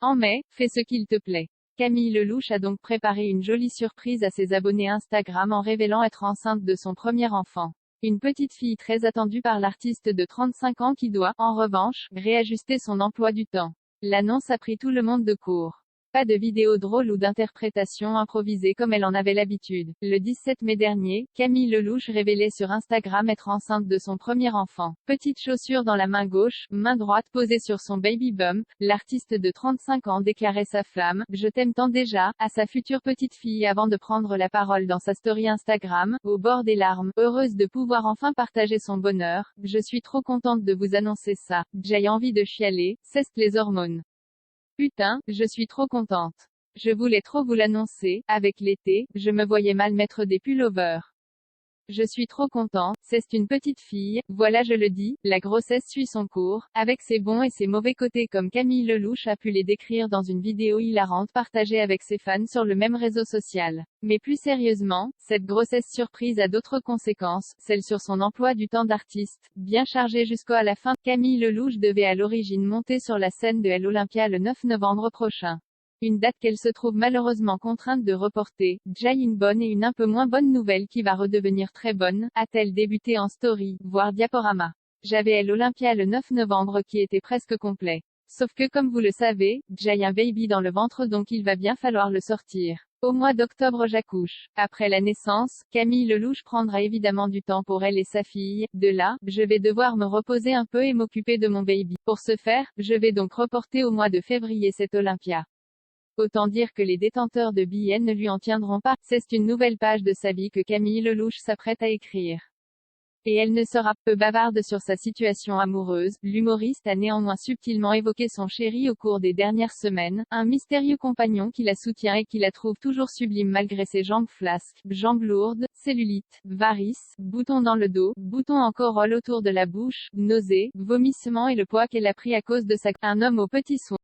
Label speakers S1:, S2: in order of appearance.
S1: En mai, fais ce qu'il te plaît. Camille Lelouch a donc préparé une jolie surprise à ses abonnés Instagram en révélant être enceinte de son premier enfant. Une petite fille très attendue par l'artiste de 35 ans qui doit, en revanche, réajuster son emploi du temps. L'annonce a pris tout le monde de court. Pas de vidéo drôle ou d'interprétation improvisée comme elle en avait l'habitude. Le 17 mai dernier, Camille Lelouch révélait sur Instagram être enceinte de son premier enfant. Petite chaussure dans la main gauche, main droite posée sur son baby bump, l'artiste de 35 ans déclarait sa flamme, « Je t'aime tant déjà », à sa future petite fille avant de prendre la parole dans sa story Instagram, au bord des larmes, heureuse de pouvoir enfin partager son bonheur. « Je suis trop contente de vous annoncer ça. J'ai envie de chialer, cessent les hormones. Putain, je suis trop contente. Je voulais trop vous l'annoncer, avec l'été, je me voyais mal mettre des pullovers. Je suis trop content, c'est une petite fille, voilà je le dis, la grossesse suit son cours, avec ses bons et ses mauvais côtés comme Camille Lelouch a pu les décrire dans une vidéo hilarante partagée avec ses fans sur le même réseau social. Mais plus sérieusement, cette grossesse surprise a d'autres conséquences, celle sur son emploi du temps d'artiste, bien chargé jusqu'à la fin. Camille Lelouch devait à l'origine monter sur la scène de l'Olympia le 9 novembre prochain. Une date qu'elle se trouve malheureusement contrainte de reporter. Déjà une bonne et une un peu moins bonne nouvelle qui va redevenir très bonne, a-t-elle débuté en story, voire diaporama. J'avais l'Olympia le 9 novembre qui était presque complet. Sauf que comme vous le savez, j'ai un baby dans le ventre donc il va bien falloir le sortir. Au mois d'octobre j'accouche. Après la naissance, Camille Lelouch prendra évidemment du temps pour elle et sa fille. De là, je vais devoir me reposer un peu et m'occuper de mon baby. Pour ce faire, je vais donc reporter au mois de février cette Olympia. Autant dire que les détenteurs de billets ne lui en tiendront pas. C'est une nouvelle page de sa vie que Camille Lelouch s'apprête à écrire. Et elle ne sera peu bavarde sur sa situation amoureuse. L'humoriste a néanmoins subtilement évoqué son chéri au cours des dernières semaines, un mystérieux compagnon qui la soutient et qui la trouve toujours sublime malgré ses jambes flasques, jambes lourdes, cellulite, varices, boutons dans le dos, boutons en corolle autour de la bouche, nausées, vomissements et le poids qu'elle a pris à cause de sa... Un homme aux petits soins.